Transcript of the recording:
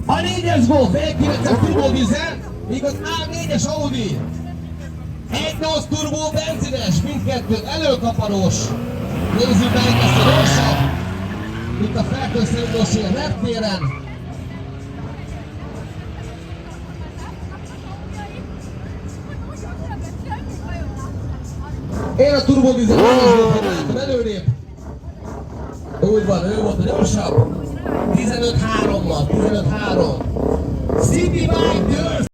A 4-es Golf 1.9-es turbódízel, míg az A4-es Audi 1.8 turbó benzines, mindkettő előkaparós. Nézzük meg ezt a gyorsabb, itt a fertőzszerűség a reptéren. Én a turbódízel látom előrébb. Úgy van, ő volt a gyorsabb. 15-3-mal, 15-3. City Bike győz